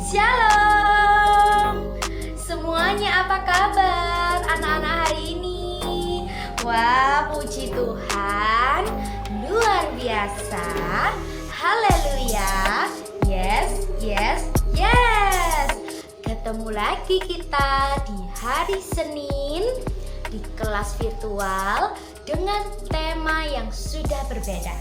Shalom semuanya, apa kabar anak-anak hari ini? Wah, puji Tuhan, luar biasa. Haleluya. Yes, yes, yes. Ketemu lagi kita di hari Senin di kelas virtual dengan tema yang sudah berbeda.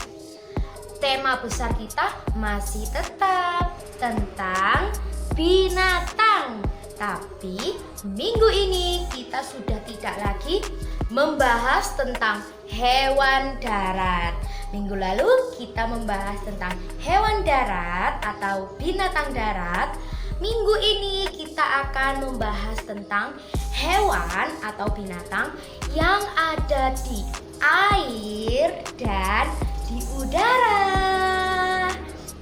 Tema besar kita masih tetap tentang binatang. Tapi minggu ini kita sudah tidak lagi membahas tentang hewan darat. Minggu lalu kita membahas tentang hewan darat atau binatang darat. Minggu ini kita akan membahas tentang hewan atau binatang yang ada di air dan di udara.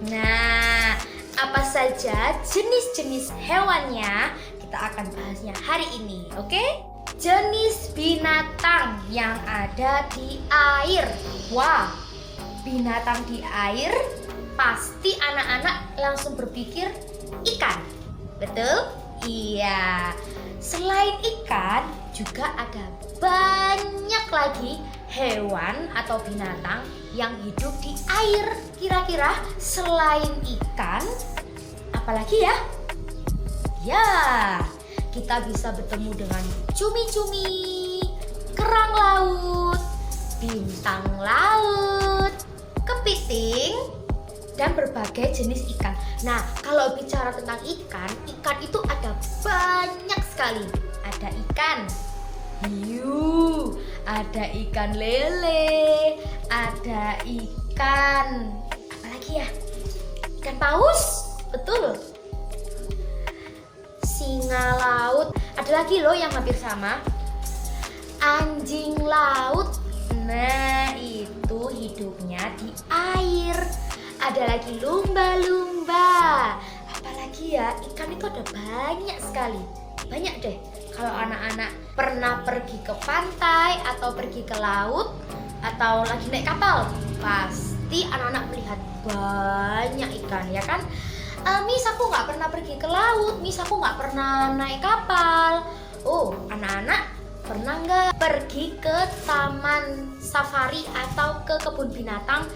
Nah, apa saja jenis-jenis hewannya kita akan bahasnya hari ini, oke? Jenis binatang yang ada di air. Wah, binatang di air pasti anak-anak langsung berpikir ikan. Betul? Iya. Selain ikan, juga ada banyak lagi hewan atau binatang yang hidup di air. Kira-kira selain ikan, apalagi ya? Ya, kita bisa bertemu dengan cumi-cumi, kerang laut, bintang laut, kepiting, dan berbagai jenis ikan. Nah, kalau bicara tentang ikan itu ada banyak sekali. Ada ikan hiu, ada ikan lele, ada ikan apa lagi ya? Ikan paus, betul. Singa laut, ada lagi loh yang hampir sama. Anjing laut. Nah, itu hidupnya di air. Ada lagi lumba-lumba. Apalagi ya, ikan itu ada banyak sekali. Banyak deh. Kalau anak-anak pernah pergi ke pantai atau pergi ke laut atau lagi naik kapal, pasti anak-anak melihat banyak ikan, ya kan? Miss, aku nggak pernah pergi ke laut, Miss, aku nggak pernah naik kapal. Oh, anak-anak pernah nggak pergi ke taman safari atau ke kebun binatang,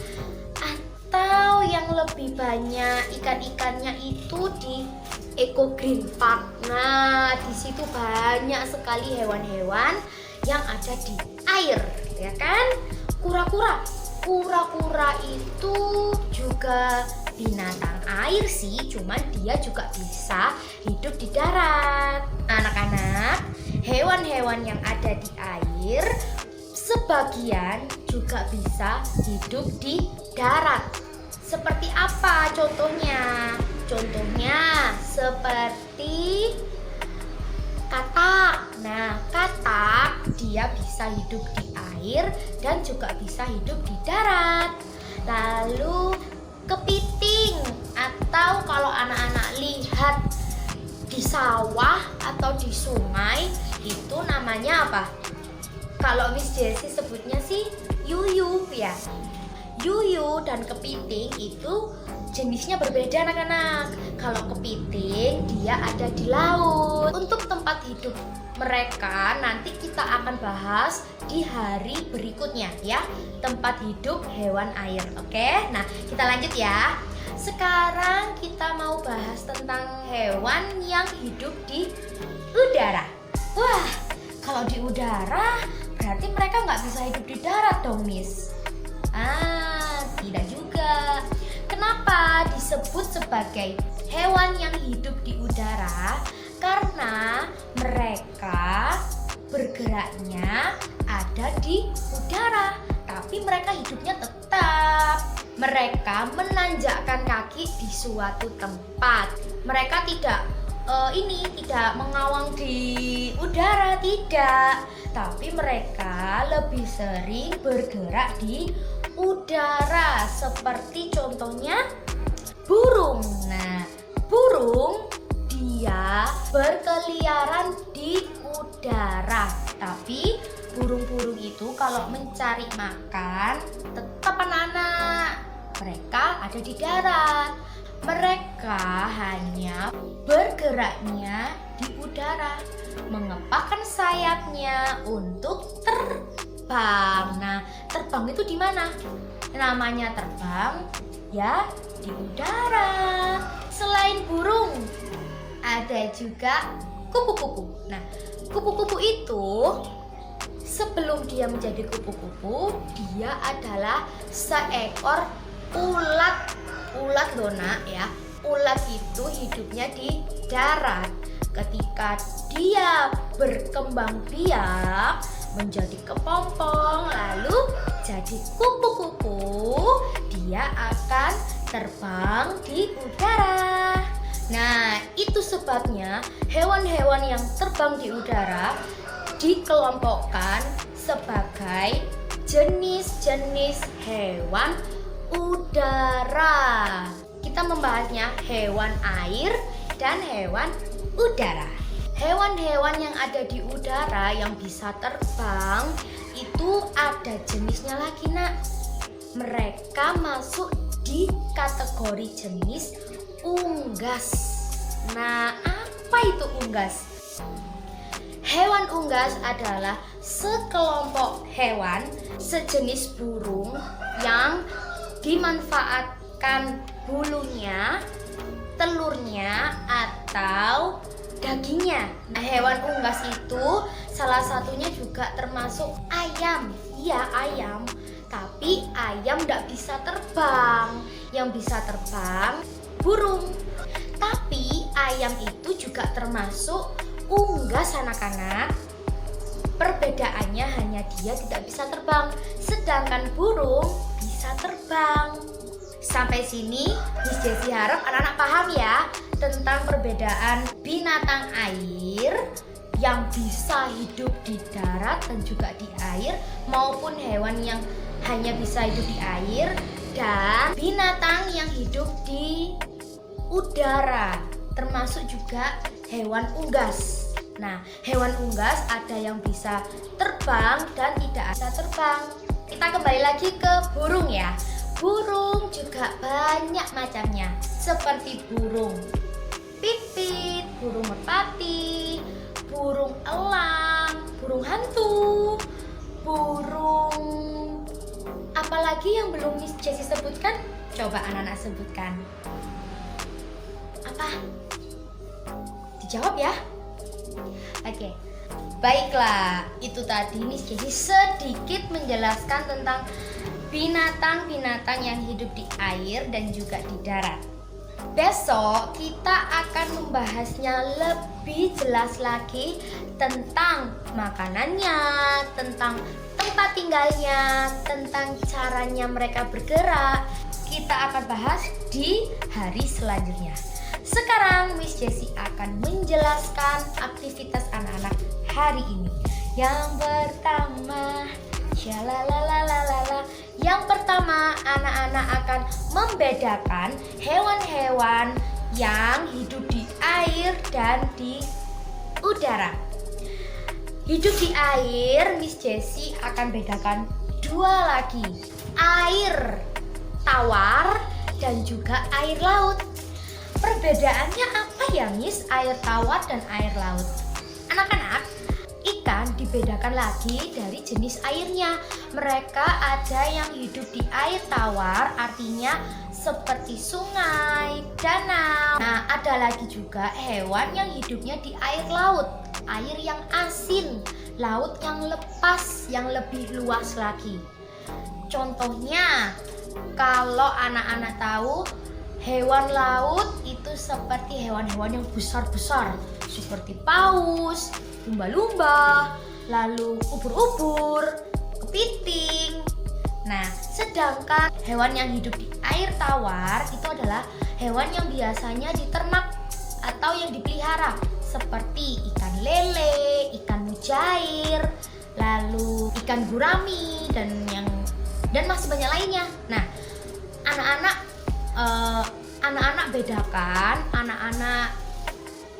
atau yang lebih banyak ikan-ikannya itu di Eco Green Park? Nah, di situ banyak sekali hewan-hewan yang ada di air, ya kan? Kura-kura. Kura-kura itu juga binatang air sih, cuman dia juga bisa hidup di darat. Anak-anak, hewan-hewan yang ada di air sebagian juga bisa hidup di darat. Seperti apa contohnya? Contohnya seperti katak. Nah, katak dia bisa hidup di air dan juga bisa hidup di darat. Lalu kepiting, atau kalau anak-anak lihat di sawah atau di sungai, itu namanya apa? Kalau Miss Jessie sebutnya sih yuyu ya. Yuyu dan kepiting itu jenisnya berbeda, anak-anak. Kalau kepiting dia ada di laut. Untuk tempat hidup mereka nanti kita akan bahas di hari berikutnya ya. Tempat hidup hewan air. Oke? Nah, kita lanjut ya. Sekarang kita mau bahas tentang hewan yang hidup di udara. Wah, kalau di udara berarti mereka nggak bisa hidup di darat dong, Miss. Tidak juga. Kenapa disebut sebagai hewan yang hidup di udara? Karena mereka bergeraknya ada di udara, tapi mereka hidupnya tetap. Mereka menanjakkan kaki di suatu tempat. Mereka tidak mengawang di udara, tidak. Tapi mereka lebih sering bergerak di udara, seperti contohnya burung. Nah, burung dia berkeliaran di udara, tapi burung-burung itu kalau mencari makan tetap anak-anak mereka ada di darat. Mereka hanya bergeraknya di udara, mengepakkan sayapnya untuk terbang. Nah, terbang itu di mana? Namanya terbang ya di udara. Selain burung, ada juga kupu-kupu. Nah, kupu-kupu itu sebelum dia menjadi kupu-kupu, dia adalah seekor ulat. Ulat dona ya. Ulat itu hidupnya di darat. Ketika dia berkembang biak menjadi kepompong lalu jadi kupu-kupu, dia akan terbang di udara. Nah, itu sebabnya hewan-hewan yang terbang di udara dikelompokkan sebagai jenis-jenis hewan udara. Kita membahasnya hewan air dan hewan udara. Hewan-hewan yang ada di udara yang bisa terbang itu ada jenisnya lagi, nak. Mereka masuk di kategori jenis unggas. Nah, apa itu unggas? Hewan unggas adalah sekelompok hewan sejenis burung yang dimanfaatkan bulunya, telurnya, atau dagingnya. Nah, hewan unggas itu salah satunya juga termasuk ayam. Iya, ayam. Tapi ayam tidak bisa terbang. Yang bisa terbang burung. Tapi ayam itu juga termasuk unggas, anak-anak. Perbedaannya hanya dia tidak bisa terbang, sedangkan burung bisa terbang. Sampai sini Miss Jessie harap anak-anak paham ya tentang perbedaan binatang air yang bisa hidup di darat dan juga di air, maupun hewan yang hanya bisa hidup di air, dan binatang yang hidup di udara, termasuk juga hewan unggas. Nah, hewan unggas ada yang bisa terbang dan tidak bisa terbang. Kita kembali lagi ke burung ya. Burung juga banyak macamnya, seperti burung pipit, burung merpati, burung elang, burung hantu, burung apalagi yang belum Miss Jessie sebutkan? Coba anak-anak sebutkan. Apa? Dijawab ya. Oke, baiklah, itu tadi Miss Jessie sedikit menjelaskan tentang binatang-binatang yang hidup di air dan juga di darat. Besok kita akan membahasnya lebih jelas lagi tentang makanannya, tentang tempat tinggalnya, tentang caranya mereka bergerak. Kita akan bahas di hari selanjutnya. Sekarang Miss Jessie akan menjelaskan aktivitas anak-anak hari ini. Yang pertama, yang pertama, anak-anak akan membedakan hewan-hewan yang hidup di air dan di udara. Hidup di air, Miss Jessie akan bedakan dua lagi, air tawar dan juga air laut. Perbedaannya apa ya, Miss, air tawar dan air laut? Anak-anak, ikan dibedakan lagi dari jenis airnya. Mereka ada yang hidup di air tawar, artinya seperti sungai, danau. Nah, ada lagi juga hewan yang hidupnya di air laut, air yang asin, laut yang lepas, yang lebih luas lagi. Contohnya, kalau anak-anak tahu, hewan laut itu seperti hewan-hewan yang besar-besar, seperti paus, lumba-lumba, lalu ubur-ubur, kepiting. Nah, sedangkan hewan yang hidup di air tawar itu adalah hewan yang biasanya diternak atau yang dipelihara, seperti ikan lele, ikan mujair, lalu ikan gurami dan masih banyak lainnya. Nah, anak-anak bedakan, anak-anak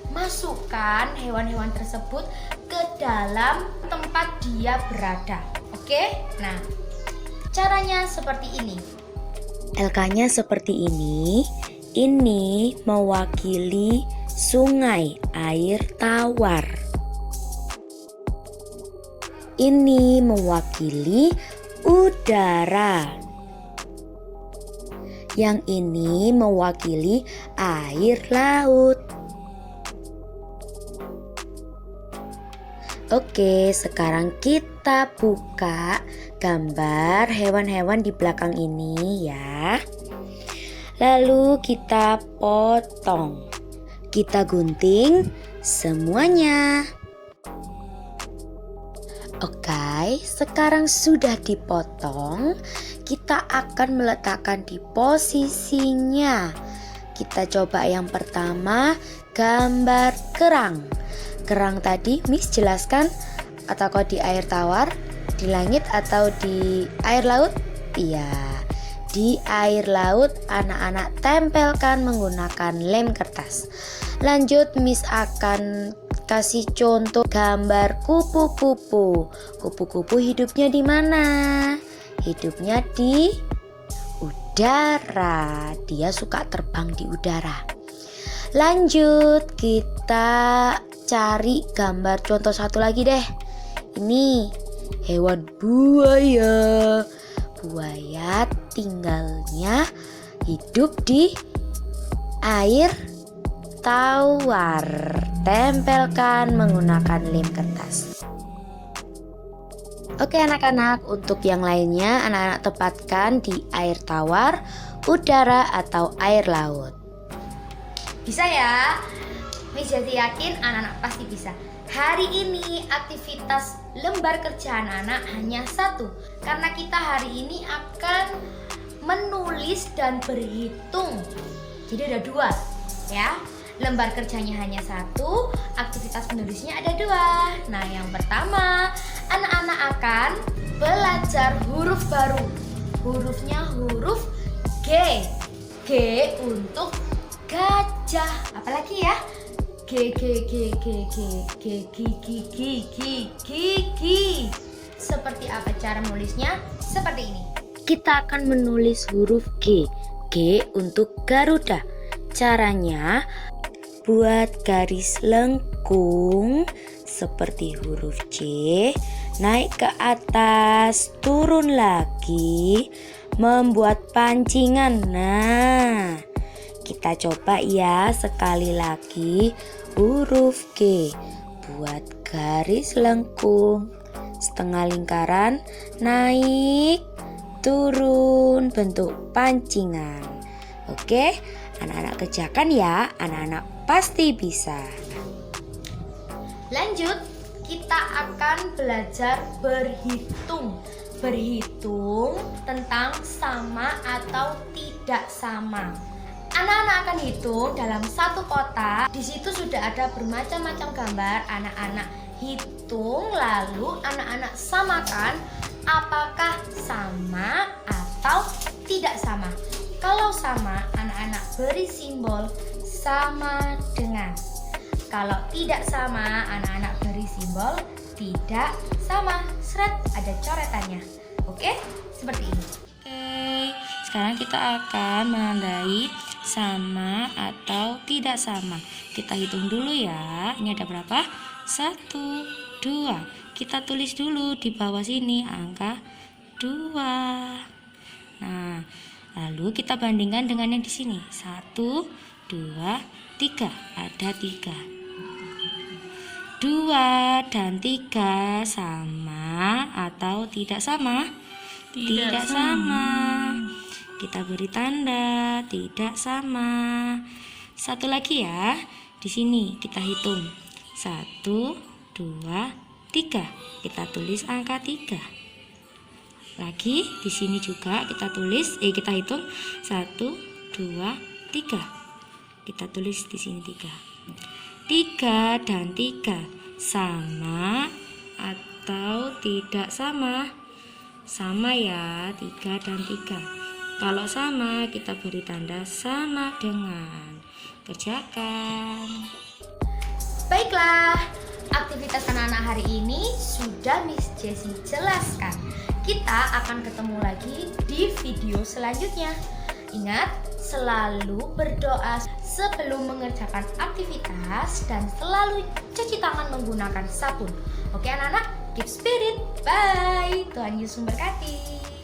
masukkan hewan-hewan tersebut ke dalam tempat dia berada. Oke? Nah, caranya seperti ini. LK-nya seperti ini. Ini mewakili sungai air tawar. Ini mewakili udara. Yang ini mewakili air laut. Oke, sekarang kita buka gambar hewan-hewan di belakang ini ya. Lalu kita potong. Kita gunting semuanya. Oke, sekarang sudah dipotong. Kita akan meletakkan di posisinya. Kita coba yang pertama, gambar kerang. Kerang tadi Miss jelaskan, atau kok di air tawar, di langit atau di air laut? Iya, di air laut. Anak-anak tempelkan menggunakan lem kertas. Lanjut Miss akan kasih contoh gambar kupu-kupu. Kupu-kupu hidupnya di mana? Hidupnya di udara. Dia suka terbang di udara. Lanjut kita cari gambar contoh satu lagi deh. Ini hewan buaya. Buaya tinggalnya hidup di air tawar. Tempelkan menggunakan lem kertas. Oke anak-anak, untuk yang lainnya anak-anak tempatkan di air tawar, udara atau air laut. Bisa ya? Miss jadi yakin anak-anak pasti bisa. Hari ini aktivitas lembar kerja anak-anak hanya satu, karena kita hari ini akan menulis dan berhitung. Jadi ada dua ya. Lembar kerjanya hanya satu, aktivitas menulisnya ada dua. Nah yang pertama, anak-anak akan belajar huruf baru. Hurufnya huruf G. G untuk gajah. Apalagi ya? G, G, G, G, G, G, G, G, G, G, G, G. Seperti apa cara menulisnya? Seperti ini. Kita akan menulis huruf G. G untuk Garuda. Caranya buat garis lengkung seperti huruf C, naik ke atas, turun lagi, membuat pancingan. Nah, kita coba ya sekali lagi huruf G. Buat garis lengkung, setengah lingkaran, naik, turun, bentuk pancingan. Oke, anak-anak kerjakan ya, anak-anak pasti bisa. Lanjut, kita akan belajar berhitung. Berhitung tentang sama atau tidak sama. Anak-anak akan hitung dalam satu kotak. Di situ sudah ada bermacam-macam gambar. Anak-anak hitung, lalu anak-anak samakan apakah sama atau tidak sama. Kalau sama, anak-anak beri simbol sama dengan. Kalau tidak sama, anak-anak beri simbol tidak sama. Seret, ada coretannya. Oke, seperti ini. Oke, sekarang kita akan menandai sama atau tidak sama. Kita hitung dulu ya. Ini ada berapa? 1, 2. Kita tulis dulu di bawah sini angka 2. Nah, lalu kita bandingkan dengan yang di sini. 1, 2, 3. Ada 3. 2 dan 3 sama atau tidak sama? Tidak sama. Kita beri tanda tidak sama. Satu lagi ya. Di sini kita hitung. 1, 2, 3. Kita tulis angka 3. Lagi di sini juga kita kita hitung 1, 2, 3. Kita tulis di sini 3. 3 dan 3 sama atau tidak sama? Sama ya, 3 dan 3. Kalau sama kita beri tanda sama dengan. Kerjakan. Baiklah, aktivitas anak-anak hari ini sudah Miss Jessie jelaskan. Kita akan ketemu lagi di video selanjutnya. Ingat, selalu berdoa sebelum mengerjakan aktivitas dan selalu cuci tangan menggunakan sabun. Oke anak-anak, keep spirit. Bye. Tuhan Yesus memberkati.